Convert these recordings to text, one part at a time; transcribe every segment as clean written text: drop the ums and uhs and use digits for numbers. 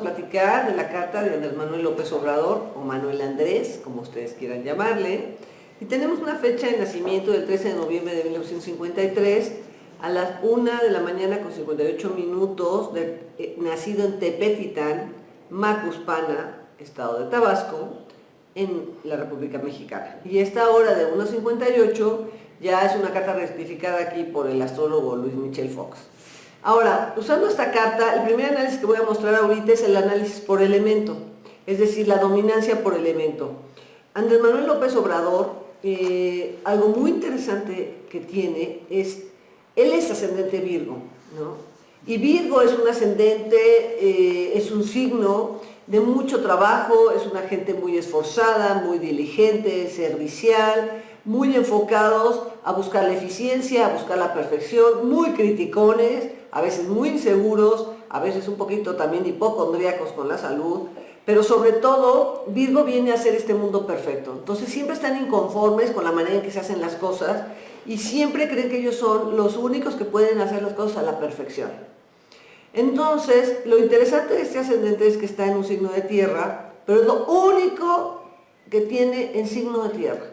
platicar de la carta de Andrés Manuel López Obrador, o Manuel Andrés, como ustedes quieran llamarle. Y tenemos una fecha de nacimiento del 13 de noviembre de 1953, a las 1 de la mañana con 58 minutos, nacido en Tepetitán, Macuspana, estado de Tabasco, en la República Mexicana. Y esta hora de 1:58 ya es una carta rectificada aquí por el astrólogo Luis Michel Fox. Ahora, usando esta carta, el primer análisis que voy a mostrar ahorita es el análisis por elemento, es decir, la dominancia por elemento. Andrés Manuel López Obrador, algo muy interesante que tiene es, él es ascendente Virgo, ¿no? Y Virgo es un ascendente, es un signo de mucho trabajo, es una gente muy esforzada, muy diligente, servicial, muy enfocados a buscar la eficiencia, a buscar la perfección, muy criticones, a veces muy inseguros, a veces un poquito también hipocondríacos con la salud, pero sobre todo Virgo viene a hacer este mundo perfecto. Entonces siempre están inconformes con la manera en que se hacen las cosas y siempre creen que ellos son los únicos que pueden hacer las cosas a la perfección. Entonces, lo interesante de este ascendente es que está en un signo de tierra, pero es lo único que tiene en signo de tierra.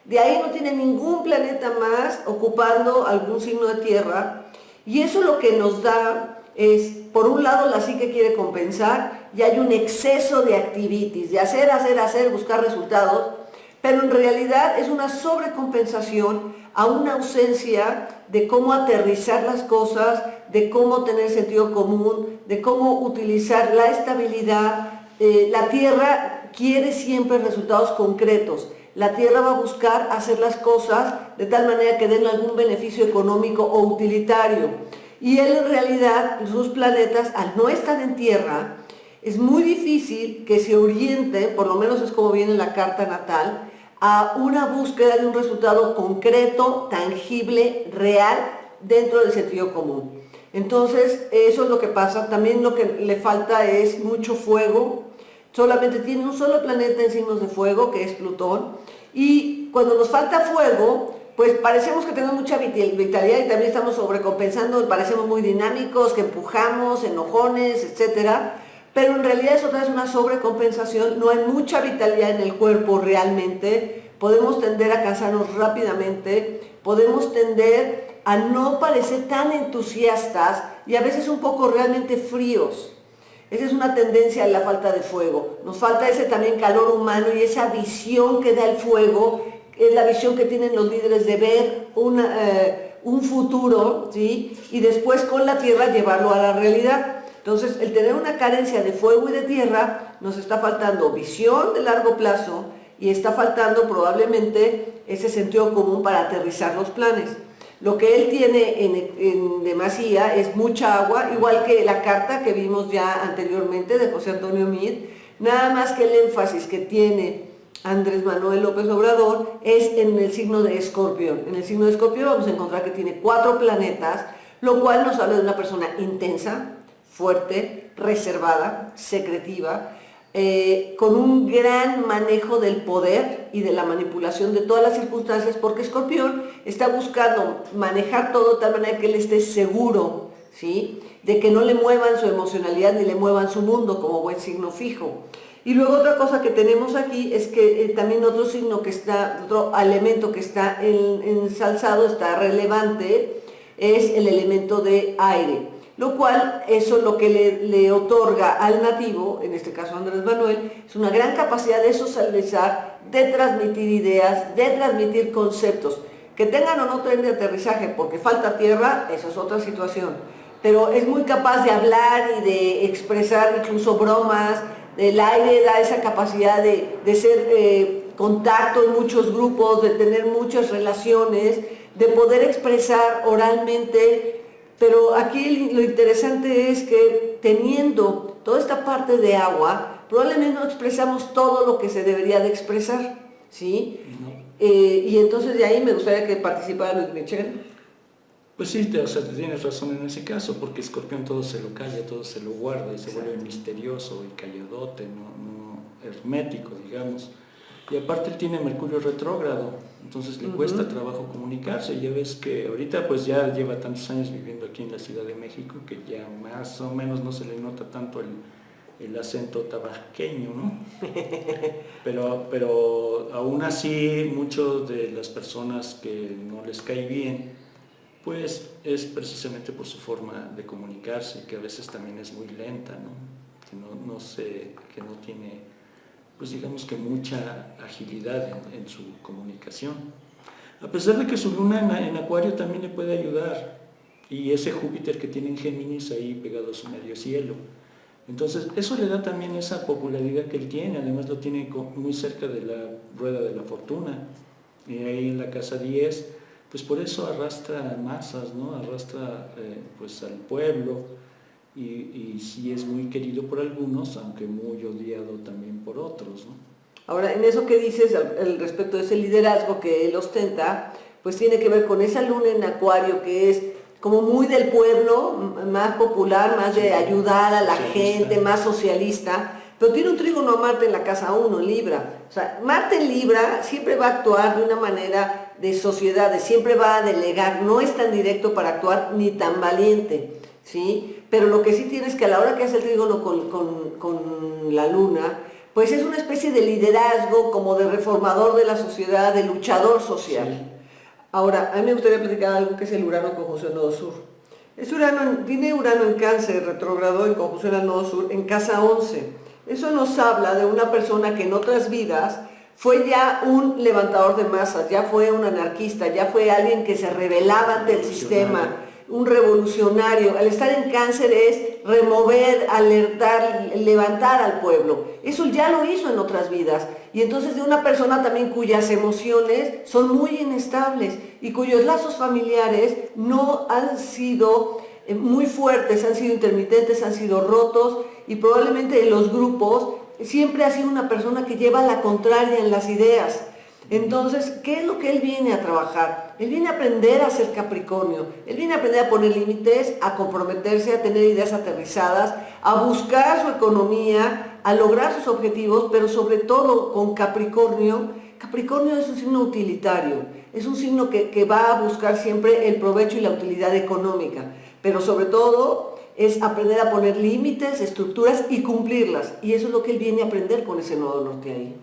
De ahí no tiene ningún planeta más ocupando algún signo de tierra, y eso lo que nos da es, por un lado, la psique quiere compensar, y hay un exceso de activities, de hacer, buscar resultados, pero en realidad es una sobrecompensación a una ausencia de cómo aterrizar las cosas, de cómo tener sentido común, de cómo utilizar la estabilidad. La Tierra quiere siempre resultados concretos. La Tierra va a buscar hacer las cosas de tal manera que den algún beneficio económico o utilitario. Y él en realidad, sus planetas, al no estar en Tierra, es muy difícil que se oriente, por lo menos es como viene en la carta natal, a una búsqueda de un resultado concreto, tangible, real, dentro del sentido común. Entonces, eso es lo que pasa. También lo que le falta es mucho fuego. Solamente tiene un solo planeta en signos de fuego, que es Plutón. Y cuando nos falta fuego, pues parecemos que tenemos mucha vitalidad y también estamos sobrecompensando, parecemos muy dinámicos, que empujamos, enojones, etcétera. Pero en realidad es otra vez una sobrecompensación, no hay mucha vitalidad en el cuerpo realmente, podemos tender a cansarnos rápidamente, podemos tender a no parecer tan entusiastas y a veces un poco realmente fríos. Esa es una tendencia a la falta de fuego. Nos falta ese también calor humano y esa visión que da el fuego, es la visión que tienen los líderes de ver un futuro, ¿sí? Y después con la tierra llevarlo a la realidad. Entonces, el tener una carencia de fuego y de tierra, nos está faltando visión de largo plazo y está faltando probablemente ese sentido común para aterrizar los planes. Lo que él tiene en demasía es mucha agua, igual que la carta que vimos ya anteriormente de José Antonio Meade, nada más que el énfasis que tiene Andrés Manuel López Obrador es en el signo de Escorpión. En el signo de Escorpión vamos a encontrar que tiene 4 planetas, lo cual nos habla de una persona intensa, fuerte, reservada, secretiva, con un gran manejo del poder y de la manipulación de todas las circunstancias, porque Escorpión está buscando manejar todo de tal manera que él esté seguro, ¿sí?, de que no le muevan su emocionalidad ni le muevan su mundo como buen signo fijo. Y luego otra cosa que tenemos aquí es que también otro signo que está, otro elemento que está ensalzado, está relevante, es el elemento de aire. Lo cual, eso lo que le otorga al nativo, en este caso Andrés Manuel, es una gran capacidad de socializar, de transmitir ideas, de transmitir conceptos. Que tengan o no tren de aterrizaje porque falta tierra, eso es otra situación. Pero es muy capaz de hablar y de expresar incluso bromas. El aire da esa capacidad de ser contacto en muchos grupos, de tener muchas relaciones, de poder expresar oralmente. Pero aquí lo interesante es que teniendo toda esta parte de agua, probablemente no expresamos todo lo que se debería de expresar, ¿sí? No. Y entonces de ahí me gustaría que participara Luis Michel. Pues sí, o sea, tienes razón en ese caso, porque Escorpión todo se lo calla, todo se lo guarda y se vuelve misterioso y calladote, no hermético, digamos. Y aparte él tiene Mercurio retrógrado, entonces le cuesta trabajo comunicarse. Ya ves que ahorita pues ya lleva tantos años viviendo aquí en la Ciudad de México que ya más o menos no se le nota tanto el acento tabasqueño, ¿no? Pero aún así, muchas de las personas que no les cae bien, pues es precisamente por su forma de comunicarse, que a veces también es muy lenta, ¿no? Que no tiene, pues digamos que mucha agilidad en su comunicación. A pesar de que su luna en Acuario también le puede ayudar, y ese Júpiter que tiene en Géminis ahí pegado a su medio cielo. Entonces, eso le da también esa popularidad que él tiene, además lo tiene muy cerca de la rueda de la fortuna, y ahí en la casa 10, pues por eso arrastra masas, ¿no? Arrastra pues al pueblo, y sí es muy querido por algunos, aunque muy odiado también por otros, ¿no? Ahora, en eso que dices respecto de ese liderazgo que él ostenta, pues tiene que ver con esa luna en Acuario que es como muy del pueblo, más popular, más de ayudar a la gente, más socialista, pero tiene un trígono a Marte en la casa 1, en Libra. O sea, Marte en Libra siempre va a actuar de una manera de sociedades, siempre va a delegar, no es tan directo para actuar ni tan valiente, ¿sí? Pero lo que sí tiene es que a la hora que hace el trígono con la luna, pues es una especie de liderazgo, como de reformador de la sociedad, de luchador social. Sí. Ahora, a mí me gustaría platicar algo que es el Urano en conjunción Nodo Sur. Tiene Urano en Cáncer, retrógrado en conjunción al Nodo Sur, en casa 11. Eso nos habla de una persona que en otras vidas fue ya un levantador de masas, ya fue un anarquista, ya fue alguien que se rebelaba ante el sistema, un revolucionario. Al estar en Cáncer es remover, alertar, levantar al pueblo. Eso ya lo hizo en otras vidas. Y entonces de una persona también cuyas emociones son muy inestables y cuyos lazos familiares no han sido muy fuertes, han sido intermitentes, han sido rotos, y probablemente en los grupos siempre ha sido una persona que lleva la contraria en las ideas. Entonces, ¿qué es lo que él viene a trabajar? Él viene a aprender a ser Capricornio, él viene a aprender a poner límites, a comprometerse, a tener ideas aterrizadas, a buscar su economía, a lograr sus objetivos, pero sobre todo con Capricornio. Capricornio es un signo utilitario, es un signo que va a buscar siempre el provecho y la utilidad económica, pero sobre todo es aprender a poner límites, estructuras y cumplirlas, y eso es lo que él viene a aprender con ese nodo norte ahí.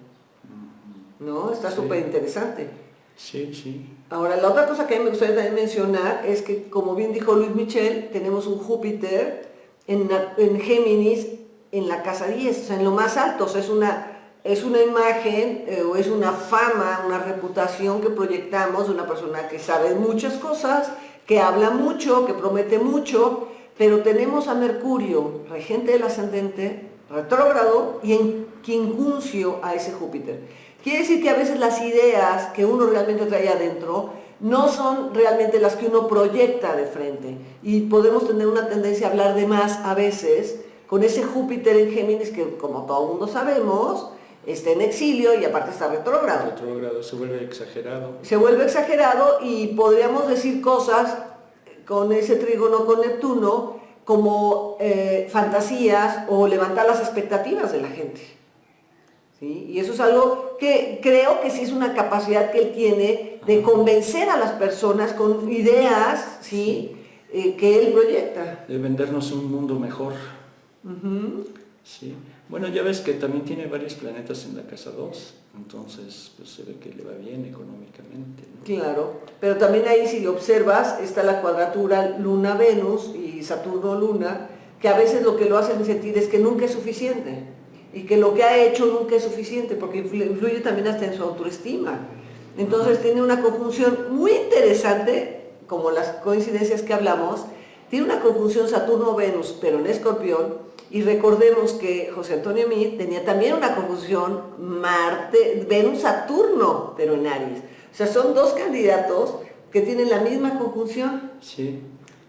¿No? Está súper interesante. Sí, sí. Ahora, la otra cosa que a mí me gustaría también mencionar es que, como bien dijo Luis Michel, tenemos un Júpiter en Géminis en la casa 10, o sea, en lo más alto. O sea, es una imagen o es una fama, una reputación que proyectamos de una persona que sabe muchas cosas, que habla mucho, que promete mucho, pero tenemos a Mercurio, regente del ascendente, retrógrado y en quincuncio a ese Júpiter. Quiere decir que a veces las ideas que uno realmente trae adentro no son realmente las que uno proyecta de frente, y podemos tener una tendencia a hablar de más a veces con ese Júpiter en Géminis que, como todo el mundo sabemos, está en exilio y aparte está retrógrado. Retrógrado, se vuelve exagerado. Se vuelve exagerado y podríamos decir cosas con ese trígono con Neptuno como fantasías o levantar las expectativas de la gente. ¿Sí? Y eso es algo que creo que sí es una capacidad que él tiene de convencer a las personas con ideas, ¿sí? Que él proyecta. De vendernos un mundo mejor. Sí. Bueno, ya ves que también tiene varios planetas en la casa 2, entonces pues se ve que le va bien económicamente, ¿no? Claro, pero también ahí, si observas, está la cuadratura Luna-Venus y Saturno-Luna, que a veces lo que lo hacen sentir es que nunca es suficiente, y que lo que ha hecho nunca es suficiente, porque influye también hasta en su autoestima. Entonces tiene una conjunción muy interesante, como las coincidencias que hablamos. Tiene una conjunción Saturno-Venus, pero en Escorpión, y recordemos que José Antonio Meade tenía también una conjunción Venus-Saturno, pero en Aries. O sea, son dos candidatos que tienen la misma conjunción. Sí,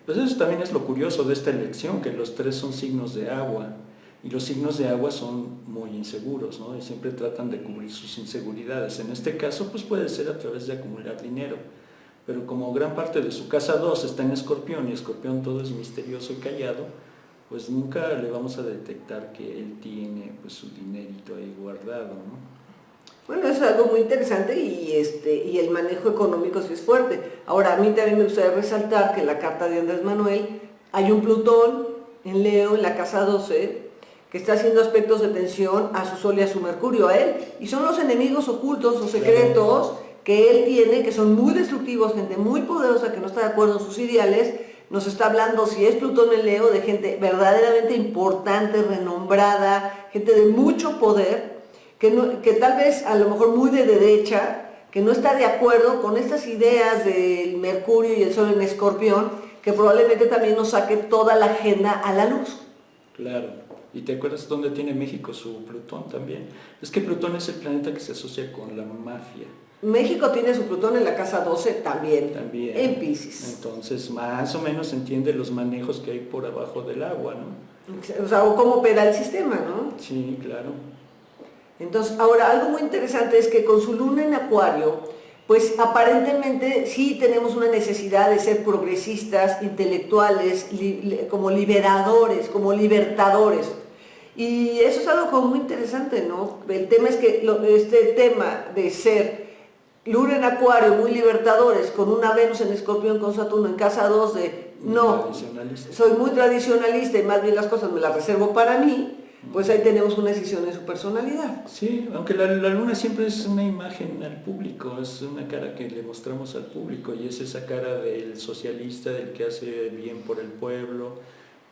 pues eso también es lo curioso de esta elección, que los tres son signos de agua, y los signos de agua son muy inseguros, ¿no? Y siempre tratan de cubrir sus inseguridades. En este caso, pues puede ser a través de acumular dinero, pero como gran parte de su casa 2 está en Escorpión, y Escorpión todo es misterioso y callado, pues nunca le vamos a detectar que él tiene pues su dinerito ahí guardado, ¿no? Bueno, eso es algo muy interesante, y el manejo económico sí es fuerte. Ahora, a mí también me gustaría resaltar que en la carta de Andrés Manuel hay un Plutón en Leo, en la casa 12, que está haciendo aspectos de tensión a su Sol y a su Mercurio, a él, y son los enemigos ocultos o secretos que él tiene, que son muy destructivos, gente muy poderosa que no está de acuerdo en sus ideales. Nos está hablando, si es Plutón en Leo, de gente verdaderamente importante, renombrada, gente de mucho poder, que tal vez a lo mejor muy de derecha, que no está de acuerdo con estas ideas del Mercurio y el Sol en Escorpión, que probablemente también nos saque toda la agenda a la luz. Claro. ¿Y te acuerdas dónde tiene México su Plutón también? Es que Plutón es el planeta que se asocia con la mafia. México tiene su Plutón en la casa 12 también, en Piscis. Entonces, más o menos entiende los manejos que hay por abajo del agua, ¿no? O sea, o cómo opera el sistema, ¿no? Sí, claro. Entonces, ahora, algo muy interesante es que con su luna en Acuario, pues aparentemente sí tenemos una necesidad de ser progresistas, intelectuales, como liberadores, como libertadores. Y eso es algo como muy interesante, ¿no? El tema es que este tema de ser Luna en Acuario, muy libertadores, con una Venus en Escorpión con Saturno en casa 2 de no, soy muy tradicionalista y más bien las cosas me las reservo para mí, pues ahí tenemos una decisión en su personalidad. Sí, aunque la luna siempre es una imagen al público, es una cara que le mostramos al público y es esa cara del socialista, del que hace bien por el pueblo,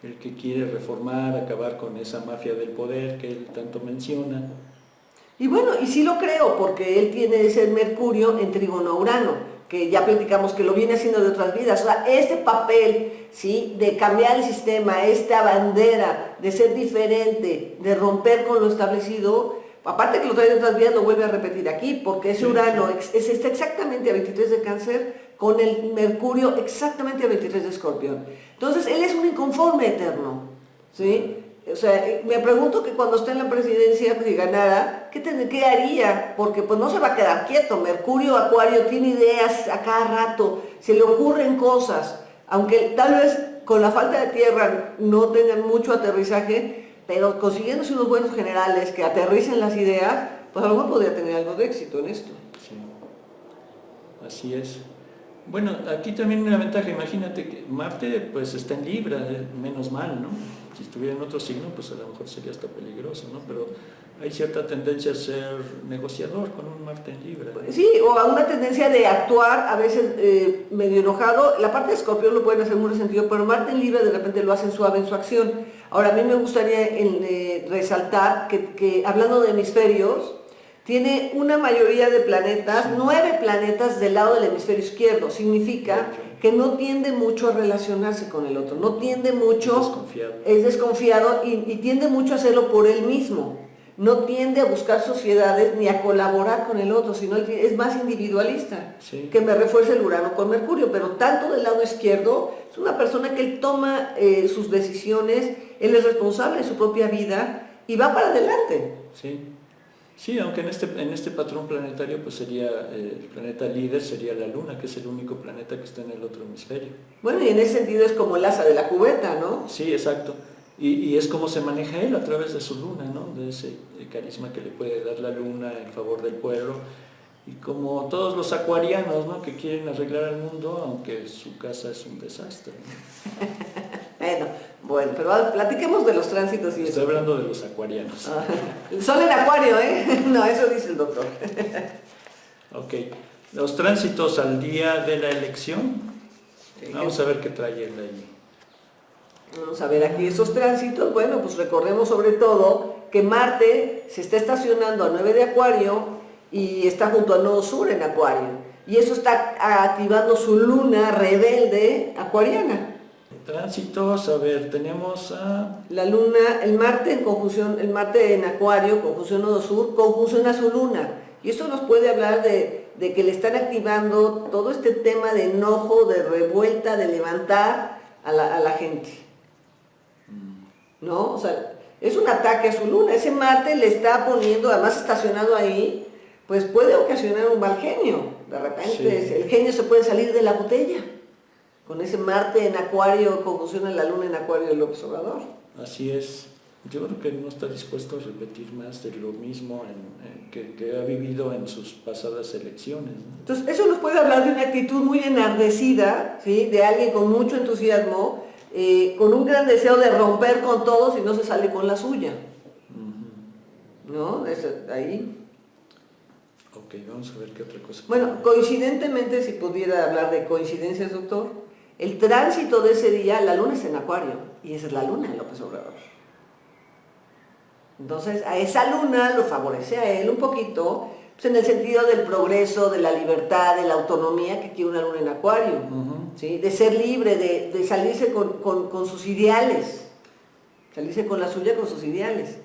el que quiere reformar, acabar con esa mafia del poder que él tanto menciona. Y bueno, y sí lo creo, porque él tiene ese Mercurio en trígono a Urano, que ya platicamos que lo viene haciendo de otras vidas. O sea, este papel, ¿sí?, de cambiar el sistema, esta bandera, de ser diferente, de romper con lo establecido, aparte que lo trae de otras vidas, lo vuelve a repetir aquí, porque ese Urano está exactamente a 23 de Cáncer, con el Mercurio exactamente a 23 de Escorpión. Entonces, él es un inconforme eterno, ¿sí? O sea, me pregunto que cuando esté en la presidencia, pues, si ganara, ¿qué haría? Porque pues no se va a quedar quieto. Mercurio, Acuario, tiene ideas a cada rato, se le ocurren cosas, aunque tal vez con la falta de tierra no tengan mucho aterrizaje, pero consiguiéndose unos buenos generales que aterricen las ideas, pues a lo mejor podría tener algo de éxito en esto. Sí, así es. Bueno, aquí también una ventaja, imagínate que Marte pues está en Libra, menos mal, ¿no? Si estuviera en otro signo, pues a lo mejor sería hasta peligroso, ¿no? Pero hay cierta tendencia a ser negociador con un Marte en Libra. Sí, o a una tendencia de actuar a veces medio enojado. La parte de Escorpión lo pueden hacer muy resentido, pero Marte en Libra de repente lo hacen suave en su acción. Ahora, a mí me gustaría resaltar que hablando de hemisferios, tiene una mayoría de planetas, 9 planetas del lado del hemisferio izquierdo. Significa que no tiende mucho a relacionarse con el otro, no tiende mucho, es desconfiado y tiende mucho a hacerlo por él mismo. No tiende a buscar sociedades ni a colaborar con el otro, sino es más individualista, que me refuerza el Urano con Mercurio, pero tanto del lado izquierdo, es una persona que él toma sus decisiones, él es responsable de su propia vida y va para adelante. Sí, aunque en este patrón planetario pues sería el planeta líder, sería la Luna, que es el único planeta que está en el otro hemisferio. Bueno, y en ese sentido es como el asa de la cubeta, ¿no? Sí, exacto. Y es como se maneja él a través de su luna, ¿no? De ese carisma que le puede dar la luna en favor del pueblo. Y como todos los acuarianos, ¿no?, que quieren arreglar al mundo, aunque su casa es un desastre, ¿no? Bueno, pero platiquemos de los tránsitos y Estoy hablando de los acuarianos. El Sol en Acuario, ¿eh? No, eso dice el doctor. Ok. Los tránsitos al día de la elección. Vamos a ver qué trae él ahí. Vamos a ver aquí esos tránsitos. Bueno, pues recordemos sobre todo que Marte se está estacionando a 9 de Acuario y está junto al nodo sur en Acuario. Y eso está activando su luna rebelde acuariana. Tránsitos, a ver, tenemos a... La luna, el Marte en conjunción, el Marte en Acuario, conjunción nodo sur, conjunción a su luna. Y eso nos puede hablar de que le están activando todo este tema de enojo, de revuelta, de levantar a la gente. ¿No? O sea, es un ataque a su luna. Ese Marte le está poniendo, además estacionado ahí, pues puede ocasionar un mal genio. De repente el genio se puede salir de la botella. Con ese Marte en Acuario, conjunción a la Luna en Acuario del observador. Así es. Yo creo que no está dispuesto a repetir más de lo mismo que ha vivido en sus pasadas elecciones, ¿no? Entonces, eso nos puede hablar de una actitud muy enardecida, ¿sí?, de alguien con mucho entusiasmo, con un gran deseo de romper con todos y no se sale con la suya. ¿No? Ahí. Ok, vamos a ver qué otra cosa. Bueno, coincidentemente, si pudiera hablar de coincidencias, doctor, el tránsito de ese día, la luna está en Acuario, y esa es la luna de López Obrador. Entonces, a esa luna lo favorece a él un poquito, pues en el sentido del progreso, de la libertad, de la autonomía que quiere una luna en Acuario, ¿sí? De ser libre, de salirse con sus ideales, salirse con la suya, con sus ideales.